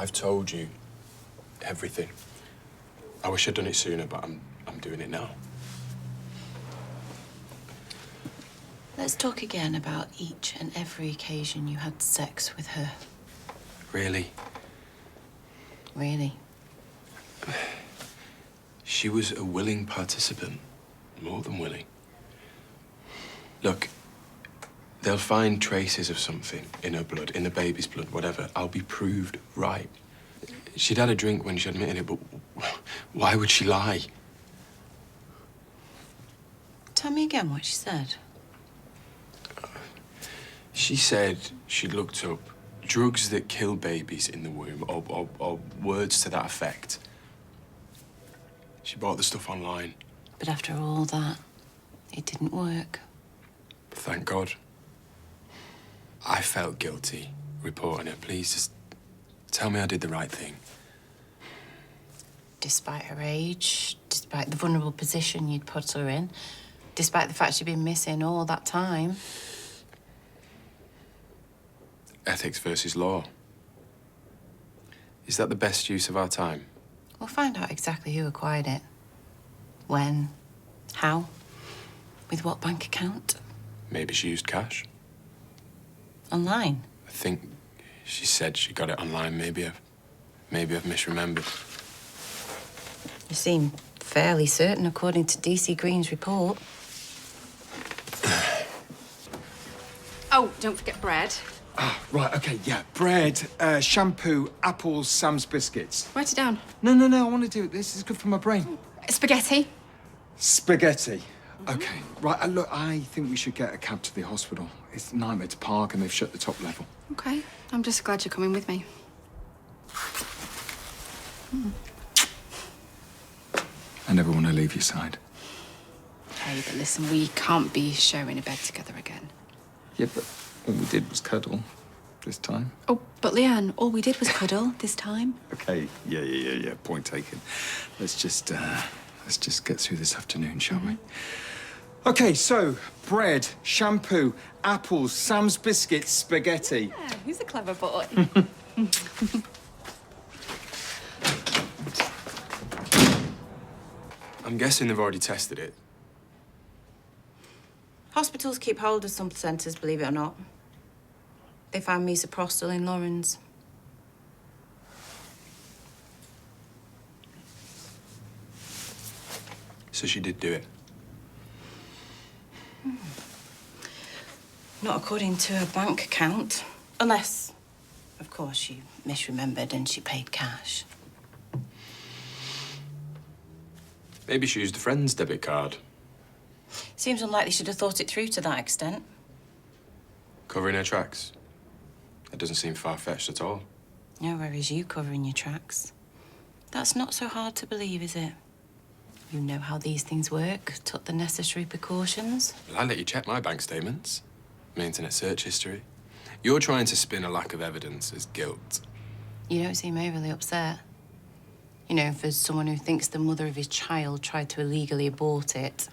I've told you everything. I wish I'd done it sooner, but I'm doing it now. Let's talk again about each and every occasion you had sex with her. Really? Really? She was a willing participant. More than willing. Look, they'll find traces of something in her blood, in the baby's blood, whatever. I'll be proved right. She'd had a drink when she admitted it, but why would she lie? Tell me again what she said. She said she'd looked up drugs that kill babies in the womb, or words to that effect. She bought the stuff online. But after all that, it didn't work. Thank God. I felt guilty reporting her. Please, just tell me I did the right thing. Despite her age, despite the vulnerable position you'd put her in, despite the fact she'd been missing all that time. Ethics versus law. Is that the best use of our time? We'll find out exactly who acquired it. When, how, with what bank account. Maybe she used cash. Online? I think she said she got it online. Maybe I've misremembered. You seem fairly certain, according to DC Green's report. Oh, don't forget bread. Ah, right, okay, yeah. Bread, shampoo, apples, Sam's biscuits. Write it down. No, I want to do it. This is good for my brain. Spaghetti. Spaghetti. Okay, right, look, I think we should get a cab to the hospital. It's a nightmare to park and they've shut the top level. Okay, I'm just glad you're coming with me. I never want to leave your side. Hey, but listen, we can't be sharing a bed together again. Yeah, but all we did was cuddle this time. Oh, but Leanne, all we did was cuddle this time. Okay, yeah. Point taken. Let's just get through this afternoon, shall we? Okay, so bread, shampoo, apples, Sam's biscuits, spaghetti. Yeah, who's a clever boy? I'm guessing they've already tested it. Hospitals keep hold of some placentas, believe it or not. They found misoprostol in Lauren's. So she did do it. Not according to her bank account. Unless, of course, she misremembered and she paid cash. Maybe she used a friend's debit card. Seems unlikely she'd have thought it through to that extent. Covering her tracks. That doesn't seem far-fetched at all. No, whereas you covering your tracks. That's not so hard to believe, is it? You know how these things work, took the necessary precautions. Well, I let you check my bank statements, my internet search history. You're trying to spin a lack of evidence as guilt. You don't seem overly upset. You know, for someone who thinks the mother of his child tried to illegally abort it.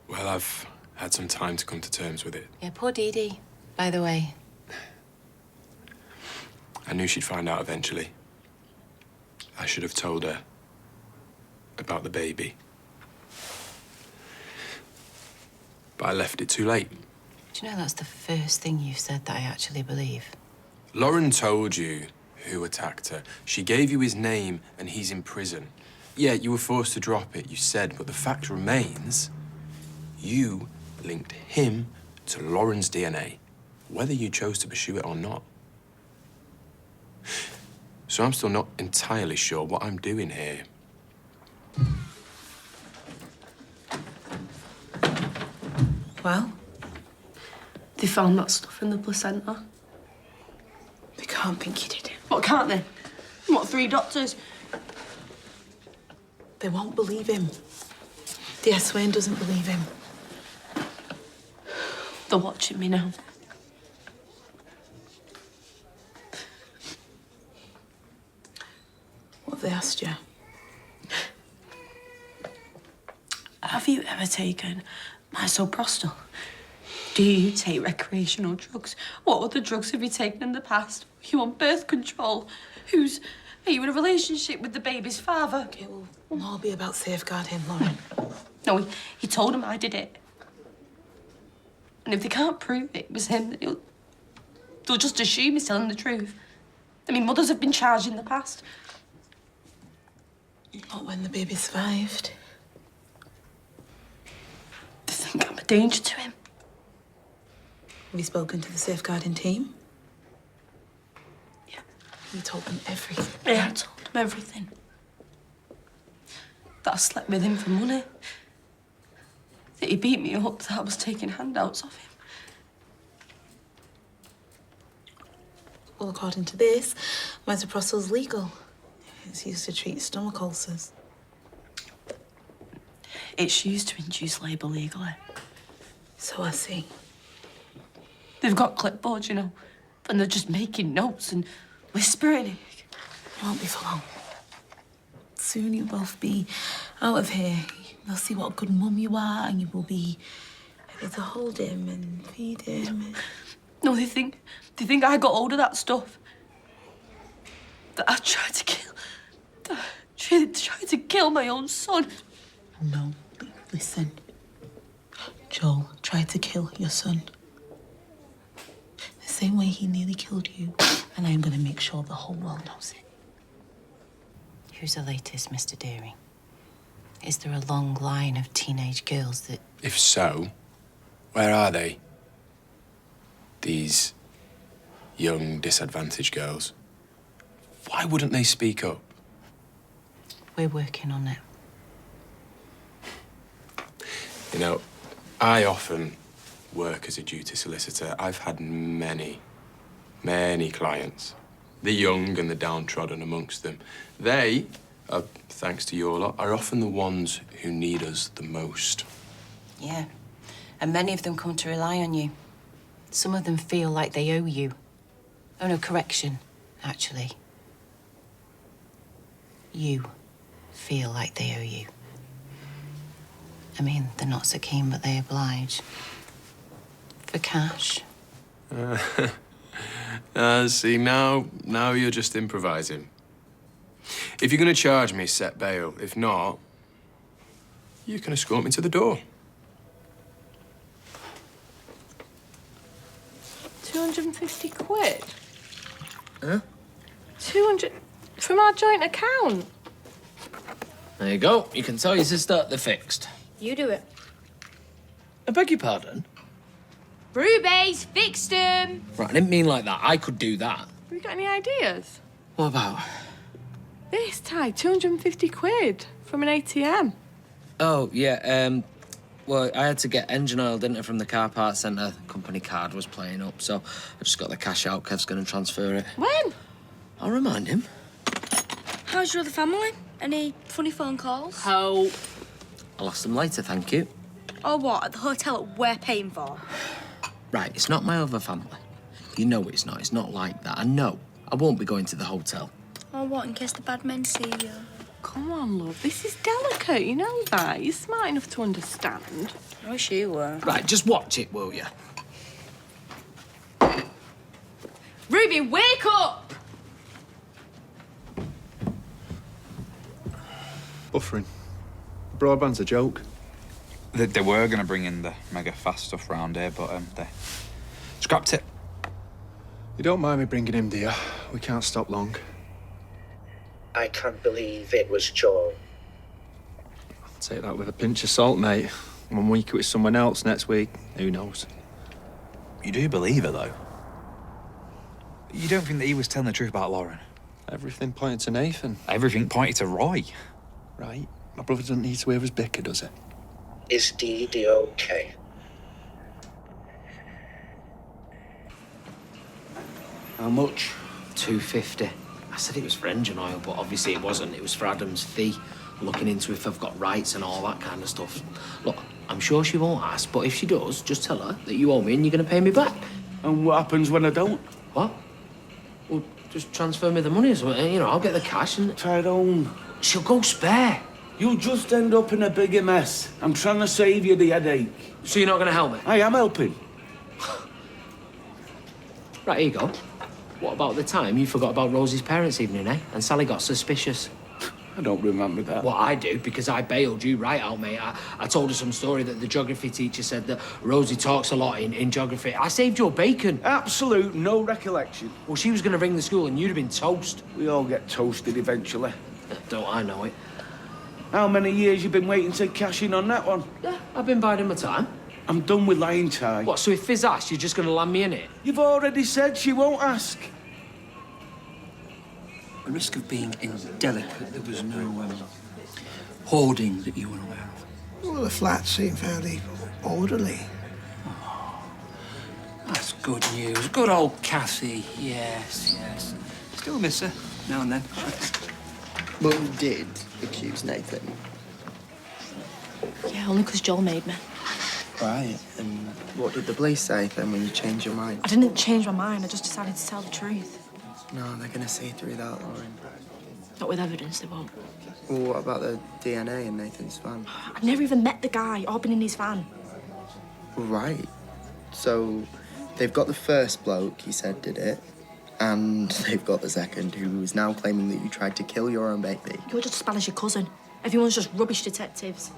Well, I've had some time to come to terms with it. Yeah, poor Dee Dee, by the way. I knew she'd find out eventually. I should have told her about the baby. But I left it too late. Do you know that's the first thing you've said that I actually believe? Lauren told you who attacked her. She gave you his name and he's in prison. Yeah, you were forced to drop it, you said, but the fact remains you linked him to Lauren's DNA, whether you chose to pursue it or not. So I'm still not entirely sure what I'm doing here. Well, they found that stuff in the placenta. They can't think he did it. What, can't they? What, 3 doctors? They won't believe him. The S-Wayne doesn't believe him. They're watching me now. What have they asked you? Have you ever taken misoprostol? Do you take recreational drugs? What other drugs have you taken in the past? Are you on birth control? Are you in a relationship with the baby's father? It will all be about safeguarding, Lauren. No, he told him I did it. And if they can't prove it was him, then they'll just assume he's telling the truth. I mean, mothers have been charged in the past. Not when the baby survived. They think I'm a danger to him. Have you spoken to the safeguarding team? Yeah. You told them everything. Yeah, I told him everything. That I slept with him for money. That he beat me up, that I was taking handouts off him. Well, according to this, misoprostol's legal. It's used to treat stomach ulcers. It's used to induce labour legally. So I see. They've got clipboards, you know, and they're just making notes and whispering it. It won't be for long. Soon you'll both be out of here. They'll see what a good mum you are, and you will be able to hold him and feed him. No, they think I got hold of that stuff. That I tried to kill. That I tried to kill my own son. No, listen. Joel tried to kill your son. The same way he nearly killed you. And I'm gonna make sure the whole world knows it. Who's the latest, Mr. Deering? Is there a long line of teenage girls that... If so, where are they? These young, disadvantaged girls. Why wouldn't they speak up? We're working on it. You know, I often work as a duty solicitor. I've had many clients. The young and the downtrodden amongst them. They, thanks to your lot, are often the ones who need us the most. Yeah. And many of them come to rely on you. Some of them feel like they owe you. Oh, no, correction, actually. You feel like they owe you. I mean, they're not so keen, but they oblige. For cash. See, now you're just improvising. If you're going to charge me, set bail. If not, you can escort me to the door. 250 quid? Huh? 200 from our joint account. There you go. You can tell your sister they're fixed. You do it. I beg your pardon? Ruby's fixed him. Right, I didn't mean like that. I could do that. Have you got any ideas? What about? This, Ty, 250 quid from an ATM. Oh, yeah, well, I had to get engine oil, didn't I, from the car parts centre. The company card was playing up, so I just got the cash out. Kev's going to transfer it. When? I'll remind him. How's your other family? Any funny phone calls? How? I'll ask them later, thank you. Or what? At the hotel that we're paying for? Right, it's not my other family. You know it's not. It's not like that. I know. I won't be going to the hotel. Or what, in case the bad men see you? Come on, love. This is delicate, you know that. You're smart enough to understand. I wish you were. Right, just watch it, will you? Ruby, wake up! Buffering. Broadband's a joke. They were going to bring in the mega fast stuff round here, but they scrapped it. You don't mind me bringing him, dear. We can't stop long. I can't believe it was Joel. Take that with a pinch of salt, mate. 1 week it was someone else, next week, who knows? You do believe it, though? You don't think that he was telling the truth about Lauren? Everything pointed to Nathan. Everything pointed to Roy. Right. My brother doesn't need to hear his bicker, does he? Is Dee Dee okay? How much? 250. I said it was for engine oil, but obviously it wasn't. It was for Adam's fee. Looking into if I've got rights and all that kind of stuff. Look, I'm sure she won't ask, but if she does, just tell her that you owe me and you're going to pay me back. And what happens when I don't? What? Well, just transfer me the money or something. You know, I'll get the cash and... Tyrone. She'll go spare. You'll just end up in a bigger mess. I'm trying to save you the headache. So you're not going to help me? I am helping. Right, here you go. What about the time you forgot about Rosie's parents' evening, eh? And Sally got suspicious. I don't remember that. Well, I do, because I bailed you right out, mate. I told her some story that the geography teacher said that Rosie talks a lot in geography. I saved your bacon. Absolute no recollection. Well, she was going to ring the school and you'd have been toast. We all get toasted eventually. Don't I know it? How many years you been waiting to cash in on that one? Yeah, I've been biding my time. I'm done with lying, Ty. What, so if Fizz asks, you're just going to land me in it? You've already said she won't ask. The risk of being indelicate, there was no hoarding that you were aware of. Well, the flat seemed fairly orderly. That's good news. Good old Cassie. Yes, yes. Still miss her now and then. But you did accuse Nathan. Yeah, only because Joel made me. Right. And what did the police say then when you changed your mind? I didn't change my mind, I just decided to tell the truth. No, they're gonna see through that, Lauren. Not with evidence, they won't. Well, what about the DNA in Nathan's van? I've never even met the guy or been in his van. Right. So they've got the first bloke you said did it, and they've got the second who is now claiming that you tried to kill your own baby. You're just as bad as your cousin. Everyone's just rubbish detectives.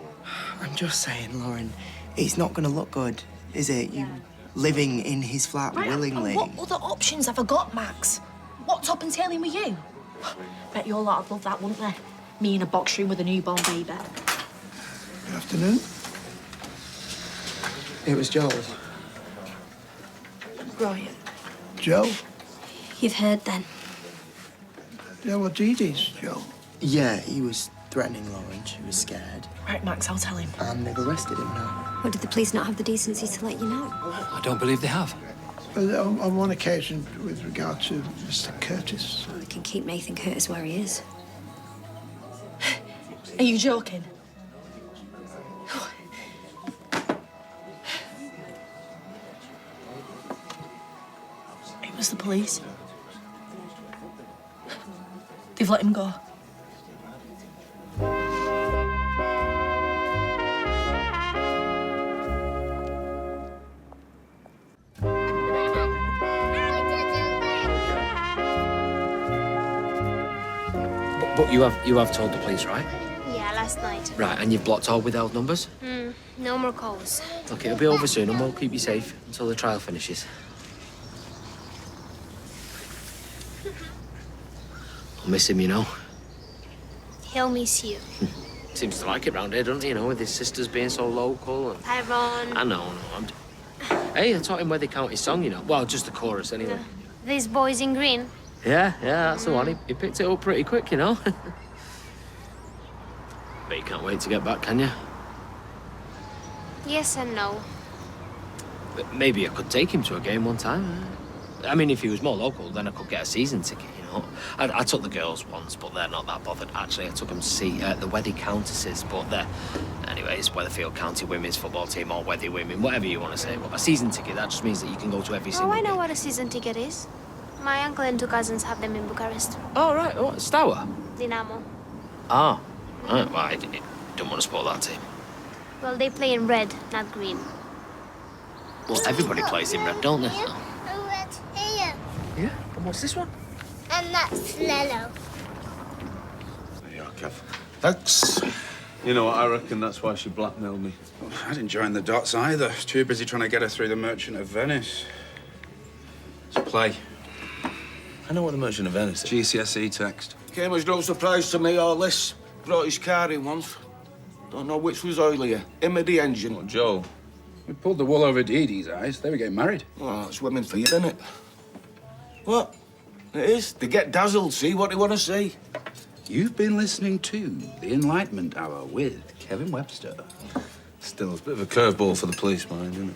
I'm just saying, Lauren, it's not gonna look good, is it? You living in his flat willingly. What other options have I got, Max? What, top and tailing with you? Bet your lot would love that, wouldn't they? Me in a box room with a newborn baby. Good afternoon. It was Joel. Right. Joe? You've heard then. Yeah, what Dee Dee's, Joe? Yeah, he was threatening Lauren. She was scared. Right, Max, I'll tell him. And they've arrested him now. Or did the police not have the decency to let you know? I don't believe they have. On one occasion, with regard to Mr. Curtis. Well, they can keep Nathan Curtis where he is. Are you joking? It was the police. They've let him go. But you have told the police, right? Yeah, last night. Right, and you've blocked all withheld numbers? No more calls. Look, it'll be over soon and we'll keep you safe until the trial finishes. I'll miss him, you know. He'll miss you. Seems to like it round here, doesn't he? You know, with his sisters being so local. And... Tyrone. I know. Hey, I taught him where they count his song, you know. Well, just the chorus, anyway. These boys in green. Yeah, that's the one. He picked it up pretty quick, you know. But you can't wait to get back, can you? Yes and no. But maybe I could take him to a game one time. I mean, if he was more local, then I could get a season ticket, you know. I took the girls once, but they're not that bothered. Actually, I took them to see the Weddy Countesses, but they're... Anyways, Weatherfield County Women's Football Team or Weddy Women, whatever you want to say. But a season ticket, that just means that you can go to every single I know game. what a season ticket is. My uncle and 2 cousins have them in Bucharest. Oh, right. What, Stour? Dinamo. Ah. Right, well, I don't want to support that team. Well, they play in red, not green. Well, everybody plays in red, don't they? Red here. Yeah? And what's this one? And that's Lello. There you are, Kev. Thanks. You know what, I reckon that's why she blackmailed me. I didn't join the dots either. Too busy trying to get her through the Merchant of Venice. It's a play. I know what the Merchant of Venice is. GCSE text. Came as no surprise to me or Liz. Brought his car in once. Don't know which was oilier, him or the engine. What, Joe? We pulled the wool over Dee Dee's eyes. They were getting married. Well, that's women for you, isn't it? What? It is. They get dazzled, see what they want to see. You've been listening to The Enlightenment Hour with Kevin Webster. Still, it's a bit of a curveball for the police mind, isn't it?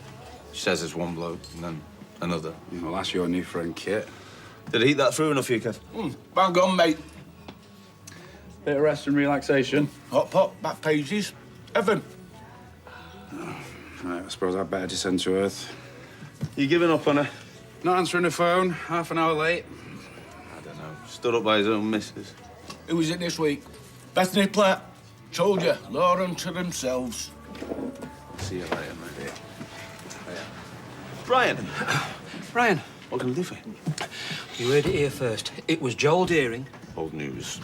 She says it's one bloke and then another. Well, that's your new friend, Kit. Did he eat that through enough for you, Kev? Bang on, mate. Bit of rest and relaxation. Hot pot, back pages. Evan. Right, I suppose I'd better descend to earth. You giving up on her? Not answering the phone, half an hour late. I don't know. Stood up by his own missus. Who was it this week? Bethany Platt. Told you, Lauren to themselves. See you later, my dear. Brian. Brian. What can I do for you? You heard it here first. It was Joel Deering. Old news.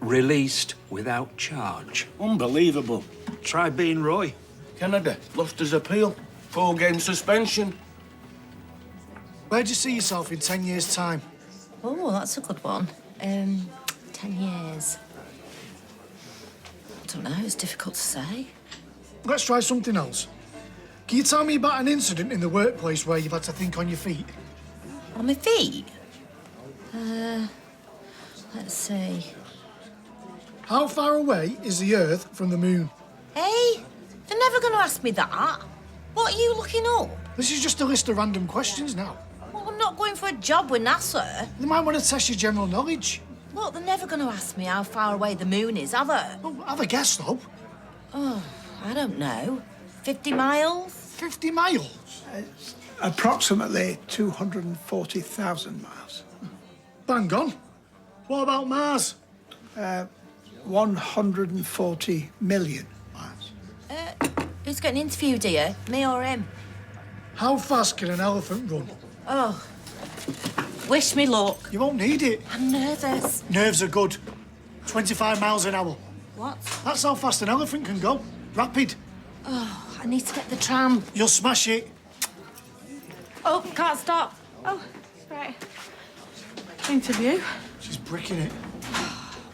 Released without charge. Unbelievable. Try being Roy. Kennedy lost his appeal. 4-game suspension. Where do you see yourself in 10 years' time? Oh, that's a good one. 10 years. I don't know, it's difficult to say. Let's try something else. Can you tell me about an incident in the workplace where you've had to think on your feet? On my feet? Let's see. How far away is the Earth from the Moon? Hey, they're never going to ask me that. What are you looking up? This is just a list of random questions now. Well, I'm not going for a job with NASA. They might want to test your general knowledge. Look, they're never going to ask me how far away the moon is, are they? Oh, have a guess, though. Oh, I don't know. 50 miles? 50 miles? Approximately 240,000 miles. Bang on. What about Mars? 140 million miles. Who's getting interviewed here? Me or him? How fast can an elephant run? Oh. Wish me luck. You won't need it. I'm nervous. Nerves are good. 25 miles an hour. What? That's how fast an elephant can go. Rapid. Oh, I need to get the tram. You'll smash it. Oh, can't stop. Oh, right. Interview. She's bricking it.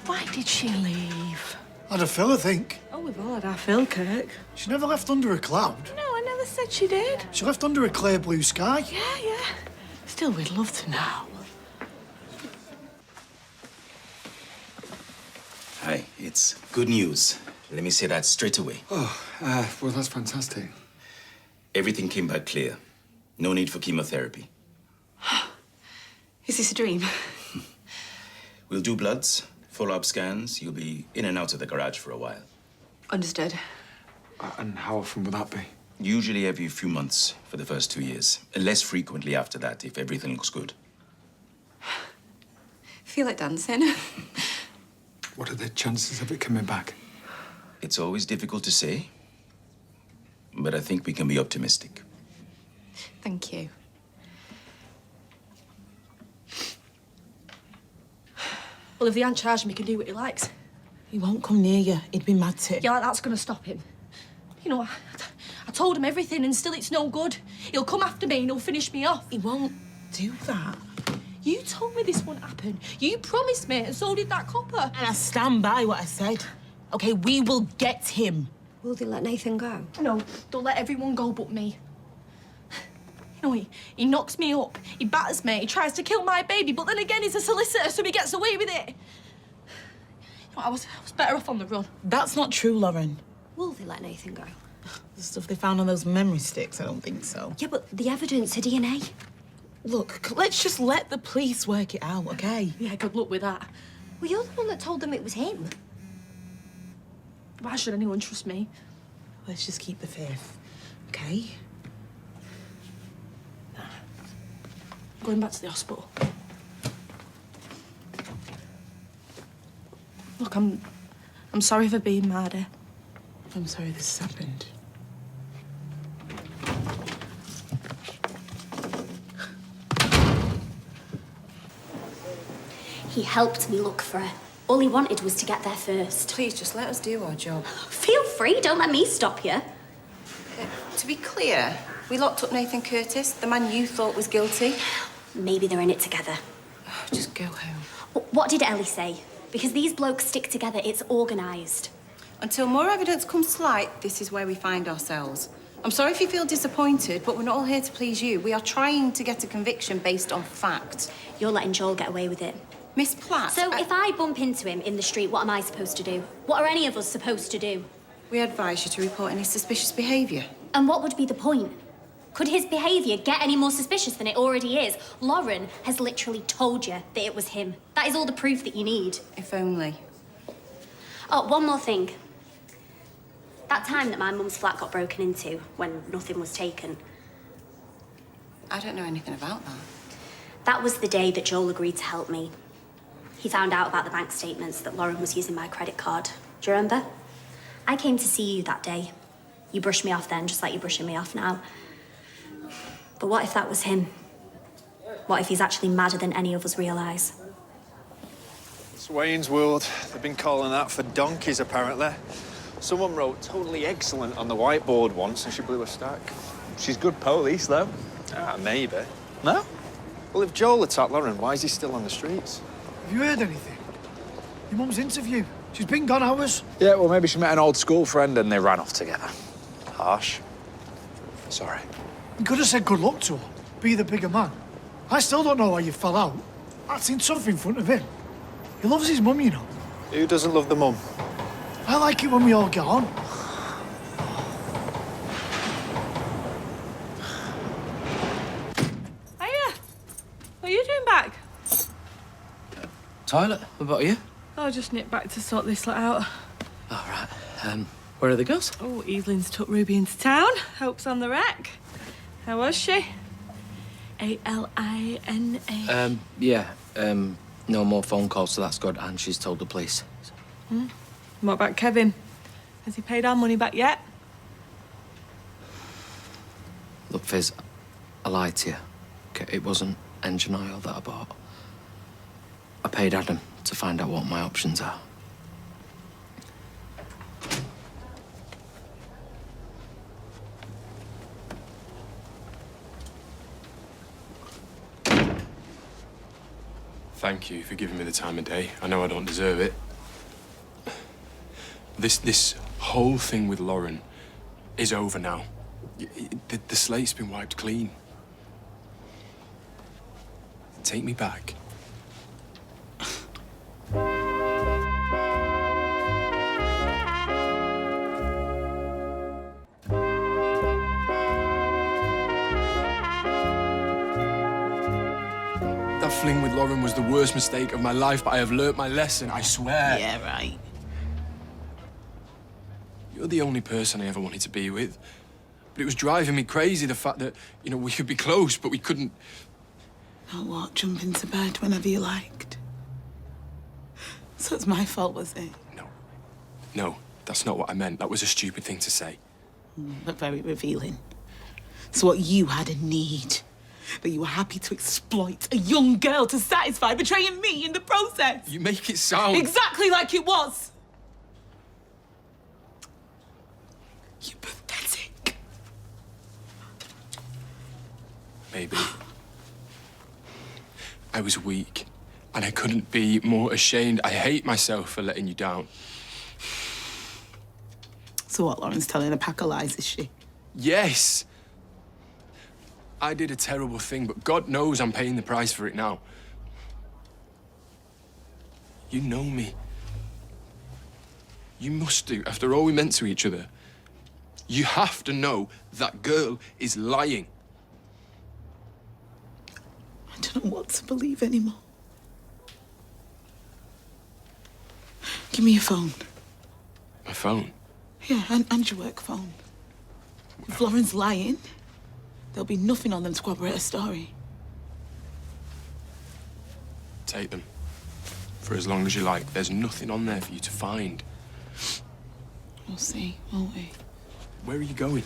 Why did she leave? Had a fill, I think. Oh, we've all had our fill, Kirk. She never left under a cloud. No, I never said she did. She left under a clear blue sky. Yeah. Still, we'd love to know. Hi, it's good news. Let me say that straight away. Oh, well, that's fantastic. Everything came back clear. No need for chemotherapy. Is this a dream? We'll do bloods, follow-up scans. You'll be in and out of the garage for a while. Understood. And how often will that be? Usually every few months for the first 2 years. Less frequently after that, if everything looks good. Feel like dancing. What are the chances of it coming back? It's always difficult to say, but I think we can be optimistic. Thank you. Well, if the ain't charged him, he can do what he likes. He won't come near you. He'd be mad to. Yeah, like that's gonna stop him. You know, I told him everything and still it's no good. He'll come after me and he'll finish me off. He won't do that. You told me this wouldn't happen. You promised me, and so did that copper. And I stand by what I said. Okay, we will get him. Will they let Nathan go? No, they'll let everyone go but me. You know, he knocks me up, he batters me, he tries to kill my baby, but then again, he's a solicitor, so he gets away with it. You know, I was better off on the run. That's not true, Lauren. Will they let Nathan go? The stuff they found on those memory sticks, I don't think so. Yeah, but the evidence, the DNA. Look, let's just let the police work it out, okay? Yeah, good luck with that. Well, you're the one that told them it was him. Why should anyone trust me? Let's just keep the faith, okay? Going back to the hospital. Look, I'm sorry for being mad, eh? I'm sorry this has happened. He helped me look for her. All he wanted was to get there first. Please, just let us do our job. Feel free, don't let me stop you. To be clear, we locked up Nathan Curtis, the man you thought was guilty. Maybe they're in it together. Just go home. What did Ellie say? Because these blokes stick together, it's organised. Until more evidence comes to light, this is where we find ourselves. I'm sorry if you feel disappointed, but we're not all here to please you. We are trying to get a conviction based on fact. You're letting Joel get away with it. Miss Platt... So if I bump into him in the street, what am I supposed to do? What are any of us supposed to do? We advise you to report any suspicious behaviour. And what would be the point? Could his behaviour get any more suspicious than it already is? Lauren has literally told you that it was him. That is all the proof that you need. If only. Oh, one more thing. That time that my mum's flat got broken into when nothing was taken. I don't know anything about that. That was the day that Joel agreed to help me. He found out about the bank statements that Lauren was using my credit card. Do you remember? I came to see you that day. You brushed me off then, just like you're brushing me off now. But what if that was him? What if he's actually madder than any of us realise? It's Wayne's World. They've been calling that for donkeys, apparently. Someone wrote totally excellent on the whiteboard once and she blew a stack. She's good police, though. Ah, maybe. No? Well, if Joel attacked Lauren, why is he still on the streets? Have you heard anything? Your mum's interview. She's been gone hours. Yeah, well, maybe she met an old school friend and they ran off together. Harsh. Sorry. You could have said good luck to her. Be the bigger man. I still don't know why you fell out. Acting tough in front of him. He loves his mum, you know. Who doesn't love the mum? I like it when we all get on. Hiya. What are you doing back? Toilet? What about you? I'll just nip back to sort this lot out. All right. Where are the girls? Oh, Evelyn's took Ruby into town. Hope's on the rack. How was she? A-L-I-N-A. Yeah. No more phone calls, so that's good. And she's told the police. What about Kevin? Has he paid our money back yet? Look, Fizz, I lied to you. Okay, it wasn't engine oil that I bought. I paid Adam to find out what my options are. Thank you for giving me the time of day. I know I don't deserve it. This whole thing with Lauren is over now. The slate's been wiped clean. Take me back. That fling with Lauren was the worst mistake of my life, but I have learnt my lesson, I swear. Yeah, right. You're the only person I ever wanted to be with. But it was driving me crazy, the fact that, you know, we could be close, but we couldn't. Not what? Jump into bed whenever you liked. So it's my fault, was it? No, that's not what I meant. That was a stupid thing to say. But very revealing. So what you had a need, that you were happy to exploit a young girl to satisfy, betraying me in the process. You make it sound... Exactly like it was. You're pathetic. Maybe. I was weak, and I couldn't be more ashamed. I hate myself for letting you down. So what, Lauren's telling a pack of lies, is she? Yes! I did a terrible thing, but God knows I'm paying the price for it now. You know me. You must do, after all we meant to each other. You have to know that girl is lying. I don't know what to believe anymore. Give me your phone. My phone? Yeah, and your work phone. If Lauren's lying, there'll be nothing on them to corroborate her story. Take them. For as long as you like. There's nothing on there for you to find. We'll see, won't we? Where are you going?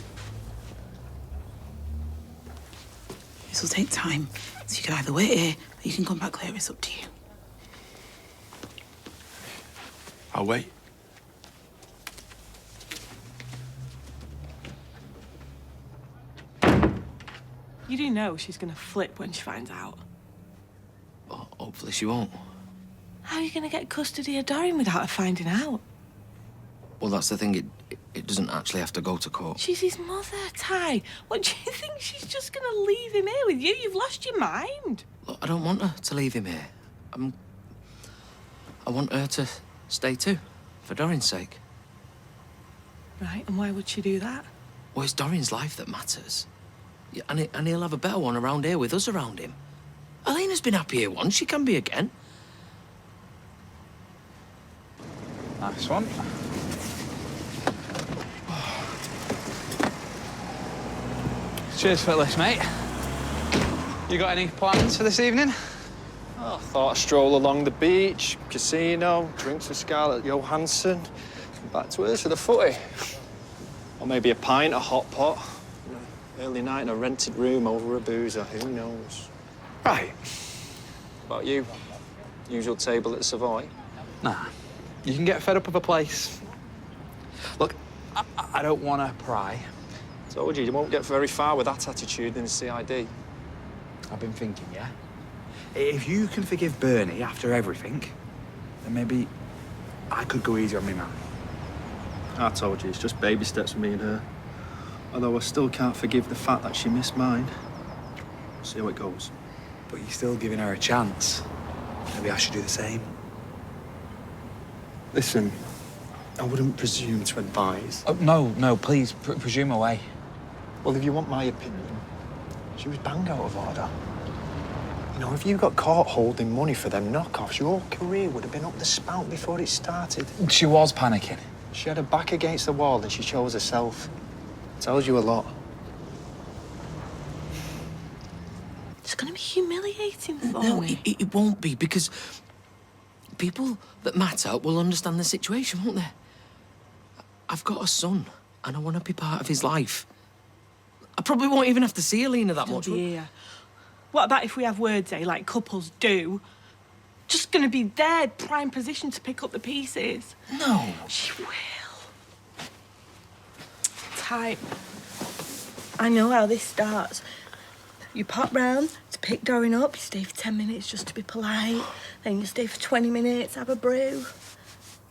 This will take time, so you can either wait here or you can come back later. It's up to you. I'll wait. You do know she's gonna flip when she finds out. Well, hopefully she won't. How are you gonna get custody of Doreen without her finding out? Well, that's the thing. It doesn't actually have to go to court. She's his mother, Ty. What, do you think she's just gonna leave him here with you? You've lost your mind. Look, I don't want her to leave him here. I want her to stay too, for Doreen's sake. Right, and why would she do that? Well, it's Doreen's life that matters. Yeah, and he'll have a better one around here with us around him. Elena's been happy here once. She can be again. Nice one. Cheers for this, mate. You got any plans for this evening? Oh, I thought I'd stroll along the beach, casino, drinks with Scarlett Johansson, and back to hers for the footy. Or maybe a pint, a hot pot. Early night in a rented room over a boozer, who knows? Right. About you? Usual table at the Savoy? Nah. You can get fed up of a place. Look, I don't want to pry. Told you won't get very far with that attitude in the CID. I've been thinking, yeah? If you can forgive Bernie after everything, then maybe I could go easy on me, man. I told you, it's just baby steps for me and her. Although I still can't forgive the fact that she missed mine. See how it goes. But you're still giving her a chance. Maybe I should do the same. Listen, I wouldn't presume to advise. Oh, no, please, presume away. Well, if you want my opinion, she was bang out of order. You know, if you got caught holding money for them knockoffs, your career would have been up the spout before it started. She was panicking. She had her back against the wall and she chose herself. Tells you a lot. It's going to be humiliating for No, me. it won't be, because people that matter will understand the situation, won't they? I've got a son, and I want to be part of his life. I probably won't even have to see Alina that much. Yeah. What about if we have word day like couples do? Just going to be there, prime position to pick up the pieces. No. She will. Type. I know how this starts. You pop round to pick Doreen up, you stay for 10 minutes just to be polite, then you stay for 20 minutes, have a brew,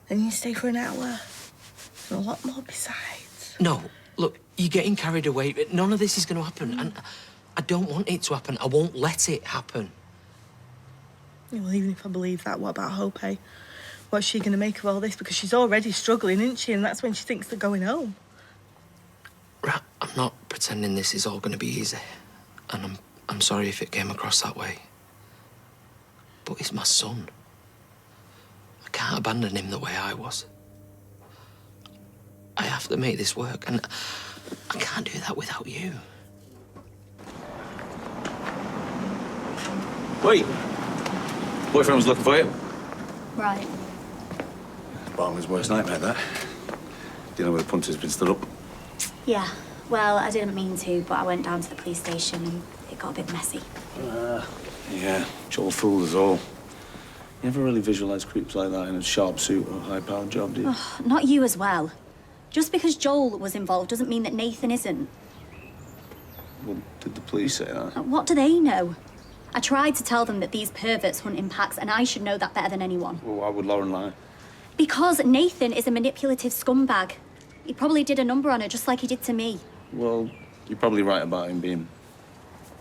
then you stay for an hour, and a lot more besides. No, look, you're getting carried away. None of this is going to happen, and I don't want it to happen. I won't let it happen. Yeah, well, even if I believe that, what about Hope, eh? What's she going to make of all this? Because she's already struggling, isn't she? And that's when she thinks they're going home. Right, I'm not pretending this is all going to be easy. And I'm sorry if it came across that way. But he's my son. I can't abandon him the way I was. I have to make this work, and I can't do that without you. Wait. Boyfriend was looking for you. Right. Barman's worst nightmare, that. Dealing with a punter's been stood up. Yeah. Well, I didn't mean to, but I went down to the police station and it got a bit messy. Yeah, Joel fooled us all. You never really visualise creeps like that in a sharp suit or high-powered job, do you? Oh, not you as well. Just because Joel was involved doesn't mean that Nathan isn't. Well, did the police say that? What do they know? I tried to tell them that these perverts hunt in packs, and I should know that better than anyone. Well, why would Lauren lie? Because Nathan is a manipulative scumbag. He probably did a number on her just like he did to me. Well, you're probably right about him being,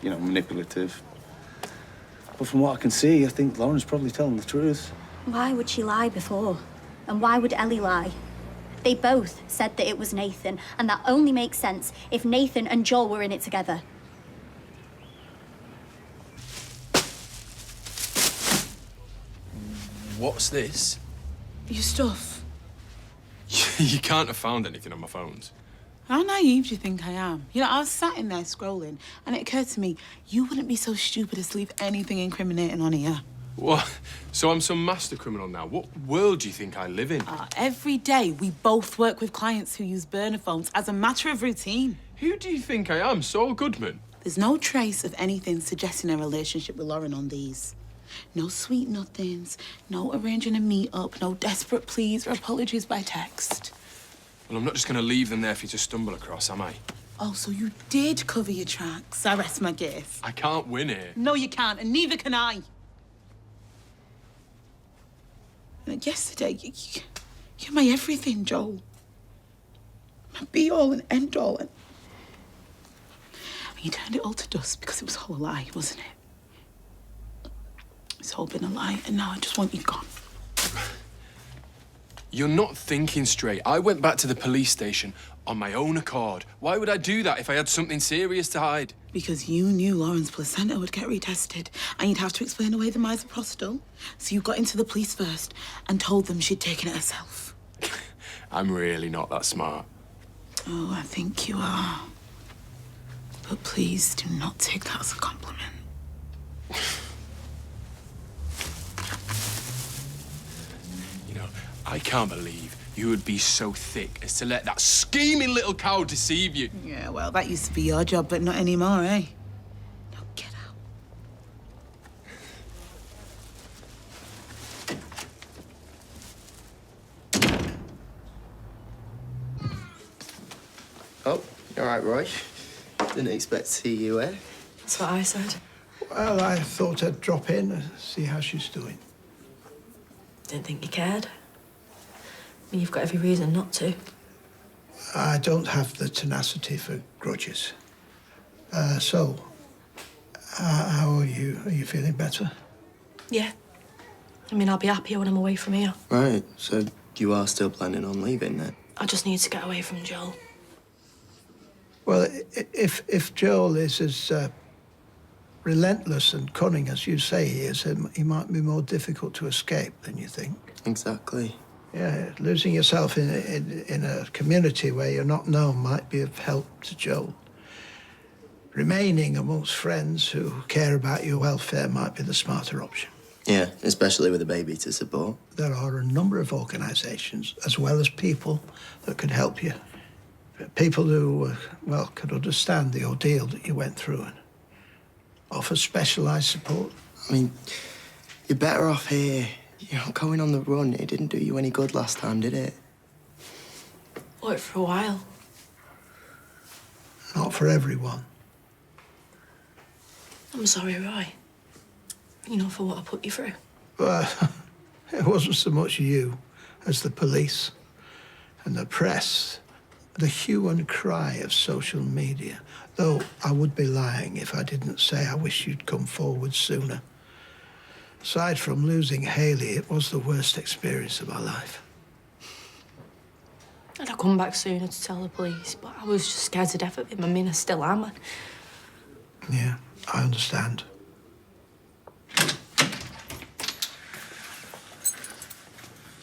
you know, manipulative. But from what I can see, I think Lauren's probably telling the truth. Why would she lie before? And why would Ellie lie? They both said that it was Nathan, and that only makes sense if Nathan and Joel were in it together. What's this? Your stuff. You can't have found anything on my phones. How naive do you think I am? You know, I was sat in there scrolling, and it occurred to me, you wouldn't be so stupid as to leave anything incriminating on here. What? So I'm some master criminal now? What world do you think I live in? Every day, we both work with clients who use burner phones as a matter of routine. Who do you think I am, Saul Goodman? There's no trace of anything suggesting a relationship with Lauren on these. No sweet nothings, no arranging a meet-up, no desperate pleas or apologies by text. Well, I'm not just going to leave them there for you to stumble across, am I? Oh, so you did cover your tracks. I rest my case. I can't win here. No, you can't, and neither can I. Like yesterday, you're my everything, Joel. My be-all and end-all. And you turned it all to dust because it was all a lie, wasn't it? It's all been a lie, and now I just want you gone. You're not thinking straight. I went back to the police station on my own accord. Why would I do that if I had something serious to hide? Because you knew Lauren's placenta would get retested, and you'd have to explain away the misoprostol. So you got into the police first and told them she'd taken it herself. I'm really not that smart. Oh, I think you are. But please do not take that as a compliment. I can't believe you would be so thick as to let that scheming little cow deceive you. Yeah, well, that used to be your job, but not anymore, eh? Now get out. Oh, you all right, Roy? Didn't expect to see you, eh? That's what I said. Well, I thought I'd drop in and see how she's doing. Didn't think you cared. I mean, you've got every reason not to. I don't have the tenacity for grudges. How are you? Are you feeling better? Yeah. I mean, I'll be happier when I'm away from here. Right, so you are still planning on leaving then? I just need to get away from Joel. Well, if Joel is as relentless and cunning as you say he is, he might be more difficult to escape than you think. Exactly. Yeah, losing yourself in a community where you're not known might be of help to Joel. Remaining amongst friends who care about your welfare might be the smarter option. Yeah, especially with a baby to support. There are a number of organisations, as well as people, that could help you. People who, could understand the ordeal that you went through and offer specialised support. I mean, you're better off here. You know, going on the run, it didn't do you any good last time, did it? Worked for a while. Not for everyone. I'm sorry, Roy. You know, for what I put you through. Well, it wasn't so much you as the police and the press, the hue and cry of social media. Though I would be lying if I didn't say I wish you'd come forward sooner. Aside from losing Hayley, it was the worst experience of my life. I'd have come back sooner to tell the police, but I was just scared to death of him. I mean, I still am. Yeah, I understand.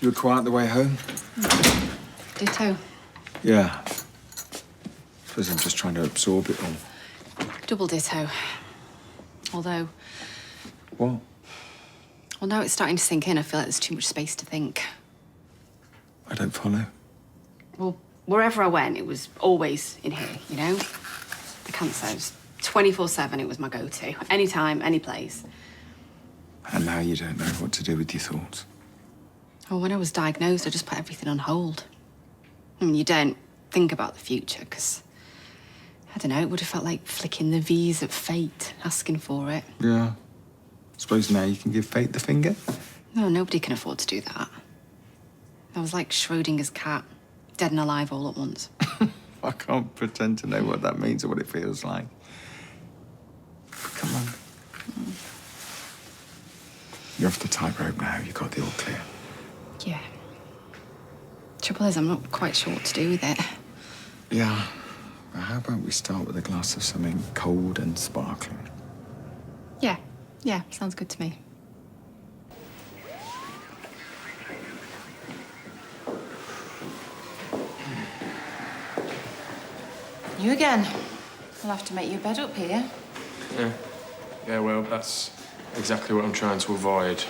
You were quiet the way home? Ditto. Yeah. Suppose I'm just trying to absorb it all. Double ditto. Although, What? well, now it's starting to sink in. I feel like there's too much space to think. I don't follow. Well, wherever I went, it was always in here, you know? The cancer was 24/7. It was my go-to. Anytime, any place. And now you don't know what to do with your thoughts. Well, when I was diagnosed, I just put everything on hold. I mean, you don't think about the future, because, I don't know, it would have felt like flicking the V's at fate, asking for it. Yeah. Suppose now you can give fate the finger? No, nobody can afford to do that. I was like Schrodinger's cat, dead and alive all at once. I can't pretend to know what that means or what it feels like. Come on. You're off the tightrope now. You got the all clear. Yeah. Trouble is, I'm not quite sure what to do with it. Yeah. Well, how about we start with a glass of something cold and sparkling? Yeah, sounds good to me. You again. I'll have to make you a bed up here. Yeah, well, that's exactly what I'm trying to avoid.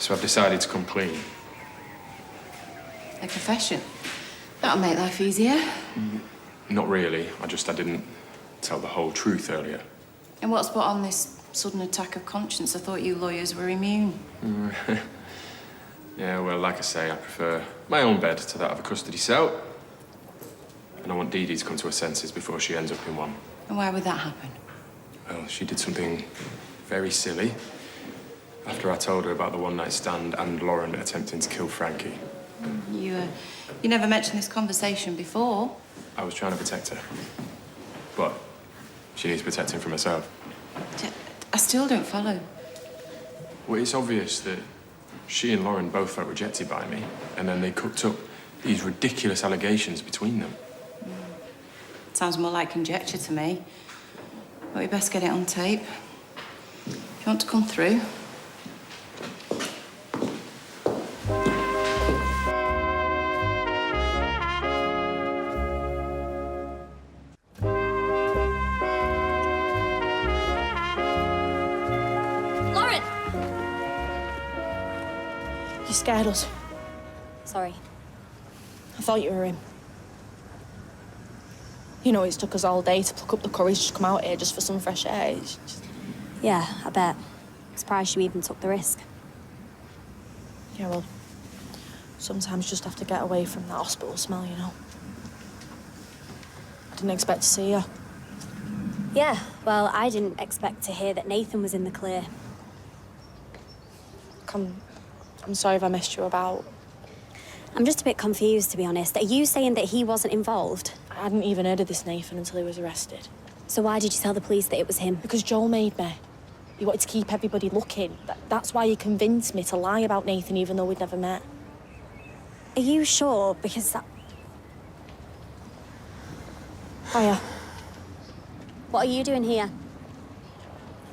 So I've decided to come clean. A confession. That'll make life easier. Not really. I didn't tell the whole truth earlier. And what's brought on this sudden attack of conscience? I thought you lawyers were immune. Yeah, well, like I say, I prefer my own bed to that of a custody cell. And I want Dee Dee to come to her senses before she ends up in one. And why would that happen? Well, she did something very silly after I told her about the one-night stand and Lauren attempting to kill Frankie. You never mentioned this conversation before. I was trying to protect her. But she needs protecting from herself. I still don't follow. Well, it's obvious that she and Lauren both felt rejected by me, and then they cooked up these ridiculous allegations between them. Sounds more like conjecture to me. But we best get it on tape. If you want to come through. Lauren! You scared us. Sorry. I thought you were him. You know, it's took us all day to pluck up the courage to come out here just for some fresh air. It's just... Yeah, I bet. Surprised you even took the risk. Yeah, well, sometimes you just have to get away from that hospital smell, you know. Didn't expect to see you. Yeah, well, I didn't expect to hear that Nathan was in the clear. I'm sorry if I messed you about. I'm just a bit confused, to be honest. Are you saying that he wasn't involved? I hadn't even heard of this Nathan until he was arrested. So why did you tell the police that it was him? Because Joel made me. He wanted to keep everybody looking. That's why he convinced me to lie about Nathan, even though we'd never met. Are you sure? Because that... Hiya. What are you doing here?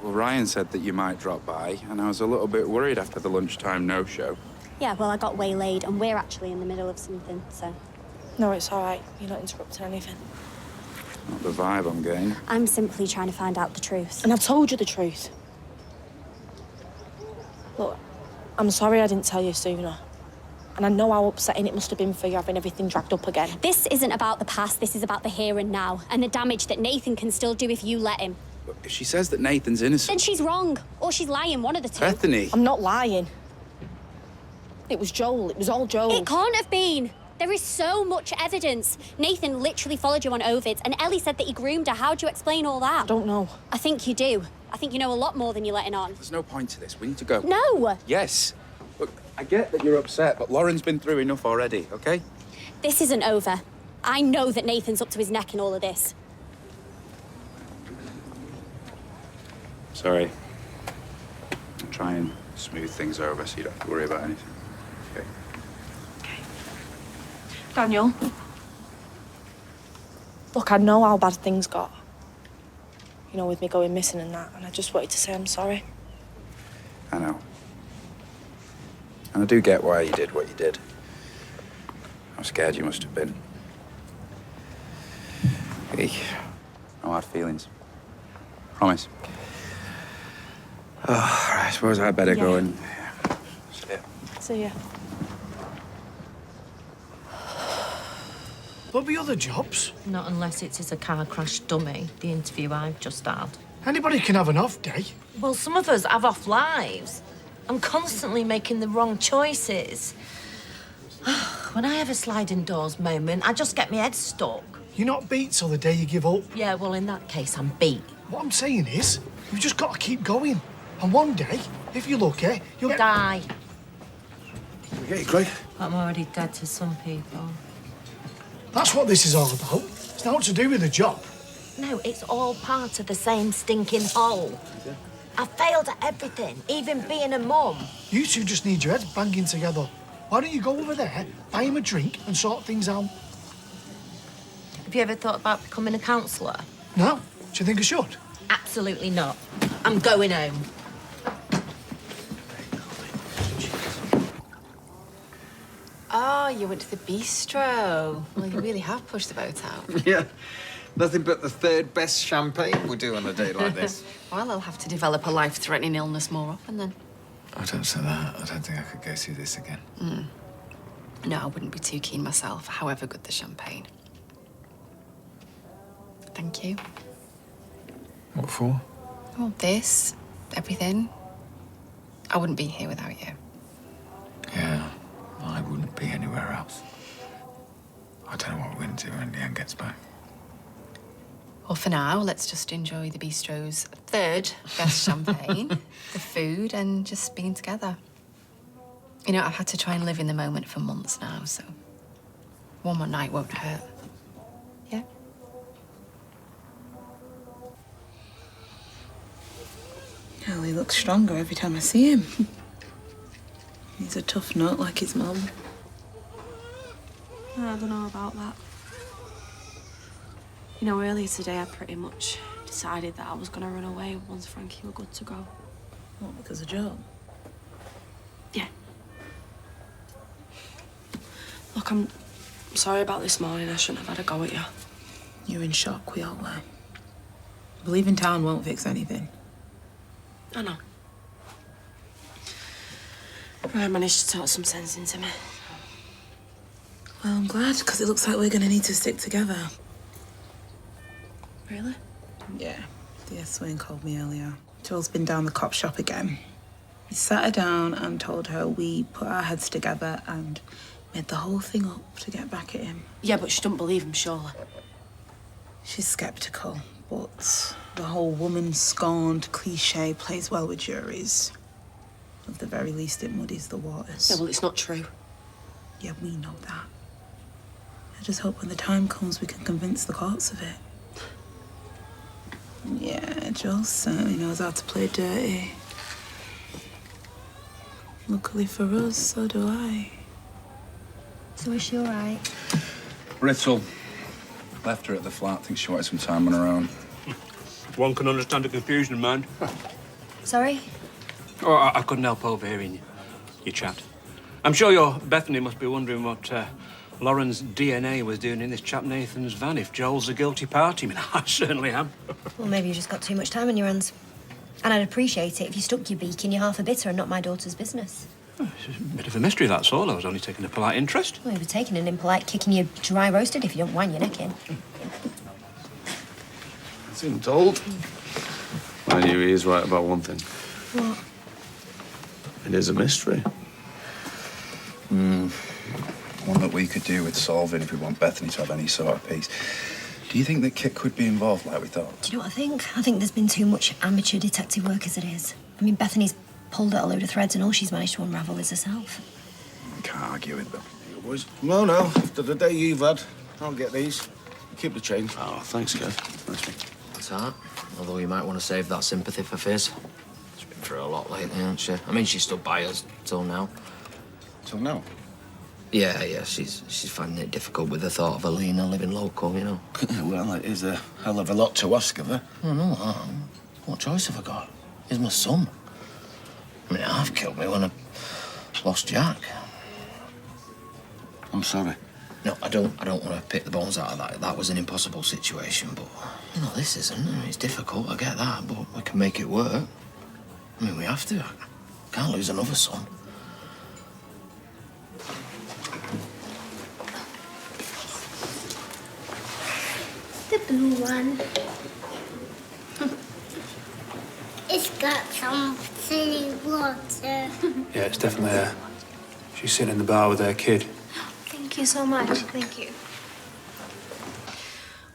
Well, Ryan said that you might drop by, and I was a little bit worried after the lunchtime no-show. Yeah, well, I got waylaid, and we're actually in the middle of something, so... No, it's all right. You're not interrupting anything. Not the vibe I'm getting. I'm simply trying to find out the truth. And I've told you the truth. Look, I'm sorry I didn't tell you sooner. And I know how upsetting it must have been for you having everything dragged up again. This isn't about the past, this is about the here and now, and the damage that Nathan can still do if you let him. Look, if she says that Nathan's innocent... Then she's wrong, or she's lying, one of the two. Bethany! I'm not lying. It was Joel, it was all Joel. It can't have been. There is so much evidence. Nathan literally followed you on Ovid's, and Ellie said that he groomed her. How do you explain all that? I don't know. I think you do. I think you know a lot more than you're letting on. There's no point to this. We need to go. No! Yes. Look, I get that you're upset, but Lauren's been through enough already, okay? This isn't over. I know that Nathan's up to his neck in all of this. Sorry. I'll try and smooth things over so you don't have to worry about anything. Okay? Daniel. Look, I know how bad things got. You know, with me going missing and that, and I just wanted to say I'm sorry. I know. And I do get why you did what you did. How scared you must have been. Hey, no hard feelings. Promise. Oh, I suppose I'd better go and... See ya. See ya. There'll be other jobs. Not unless it's as a car crash dummy, the interview I've just had. Anybody can have an off day. Well, some of us have off lives. I'm constantly making the wrong choices. When I have a sliding doors moment, I just get my head stuck. You're not beat till the day you give up. Yeah, well, in that case, I'm beat. What I'm saying is, you've just got to keep going. And one day, if you're lucky, you'll die. Okay, Craig. I'm already dead to some people. That's what this is all about. It's not to do with the job. No, it's all part of the same stinking hole. I failed at everything, even being a mum. You two just need your heads banging together. Why don't you go over there, buy him a drink and sort things out? Have you ever thought about becoming a counsellor? No? Do you think I should? Absolutely not. I'm going home. Oh, you went to the bistro. Well, you really have pushed the boat out. Yeah. Nothing but the third best champagne we'll do on a day like this. Well, I'll have to develop a life-threatening illness more often then. I don't say that. I don't think I could go through this again. No, I wouldn't be too keen myself, however good the champagne. Thank you. What for? Well, this, everything. I wouldn't be here without you. Yeah, I wouldn't be anywhere else. I don't know what we're going to do when Leanne gets back. Well, for now, let's just enjoy the bistro's third best champagne, the food, and just being together. You know, I've had to try and live in the moment for months now, so one more night won't hurt. Yeah? Well, he looks stronger every time I see him. He's a tough nut like his mum. I don't know about that. You know, earlier today, I pretty much decided that I was going to run away once Frankie were good to go. What, because of Joe? Yeah. Look, I'm sorry about this morning. I shouldn't have had a go at you. You're in shock, we all were. Leaving town won't fix anything. I know. I managed to talk some sense into me. Well, I'm glad, because it looks like we're going to need to stick together. Really? Yeah. The S-Wing called me earlier. Joel's been down the cop shop again. He sat her down and told her we put our heads together and made the whole thing up to get back at him. Yeah, but she don't believe him, surely. She's sceptical, but the whole woman scorned cliche plays well with juries. At the very least, it muddies the waters. Yeah, well, it's not true. Yeah, we know that. I just hope when the time comes, we can convince the courts of it. Yeah, Joel certainly knows how to play dirty. Luckily for us, so do I. So is she all right? Brittle. Left her at the flat. Think she wanted some time on her own. One can understand the confusion, man. Sorry? Oh, I couldn't help overhearing your chat. I'm sure your Bethany must be wondering what Lauren's DNA was doing in this chap Nathan's van if Joel's a guilty party. I mean, I certainly am. Well, maybe you just got too much time on your hands. And I'd appreciate it if you stuck your beak in your half a bitter and not my daughter's business. It's a bit of a mystery, that's all. I was only taking a polite interest. Well, you'd be taking an impolite kicking you dry roasted if you don't wind your neck in. That's him told. I knew he is right about one thing. What? It is a mystery. One that we could do with solving if we want Bethany to have any sort of peace. Do you think that Kit could be involved like we thought? Do you know what I think? I think there's been too much amateur detective work as it is. I mean, Bethany's pulled at a load of threads and all she's managed to unravel is herself. Can't argue with them. Boys. No, after the day you've had, I'll get these. Keep the change. Oh, thanks, Kev. Nice one. That's all right. Although you might want to save that sympathy for Fizz. She's been through a lot lately, hasn't she? I mean, she stood by us till now. Till now? Yeah, she's finding it difficult with the thought of Alina living local, you know. Well, it is a hell of a lot to ask of her. I know that. What choice have I got? He's my son. I mean, half killed me when I lost Jack. I'm sorry. No, I don't want to pick the bones out of that. That was an impossible situation, but, you know, this isn't. I mean, it's difficult, I get that, but we can make it work. I mean, we have to. I can't lose another son. The blue one. It's got some silly water. Yeah, it's definitely her. She's sitting in the bar with her kid. Thank you so much. Thank you.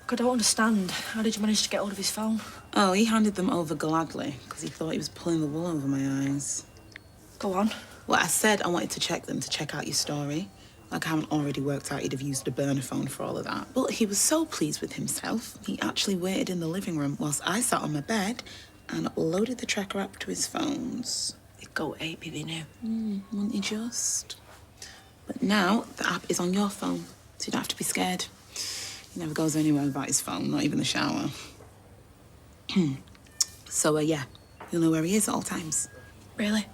I don't understand. How did you manage to get hold of his phone? Oh, he handed them over gladly because he thought he was pulling the wool over my eyes. Go on. Well, I said I wanted to check them to check out your story. Like I haven't already worked out he'd have used a burner phone for all of that. But he was so pleased with himself, he actually waited in the living room whilst I sat on my bed and loaded the tracker app to his phones. He'd go ape if he knew. Wouldn't he just? But now the app is on your phone, so you don't have to be scared. He never goes anywhere without his phone, not even the shower. So, yeah, you'll know where he is at all times. Really?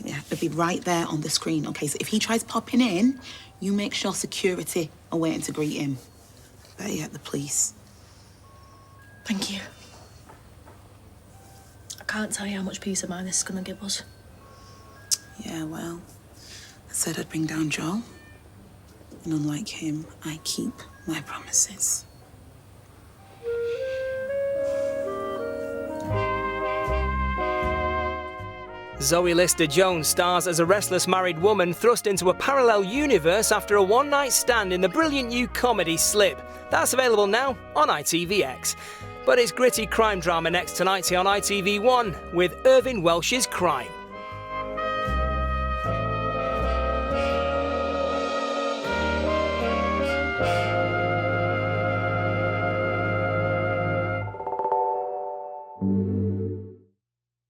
Yeah, it'll be right there on the screen, okay? So if he tries popping in, you make sure security are waiting to greet him. Better yet, the police. Thank you. I can't tell you how much peace of mind this is going to give us. Yeah, well, I said I'd bring down Joel. And unlike him, I keep my promises. Zoe Lister-Jones stars as a restless married woman thrust into a parallel universe after a one-night stand in the brilliant new comedy Slip. That's available now on ITVX. But it's gritty crime drama next tonight here on ITV1 with Irving Welsh's Crime.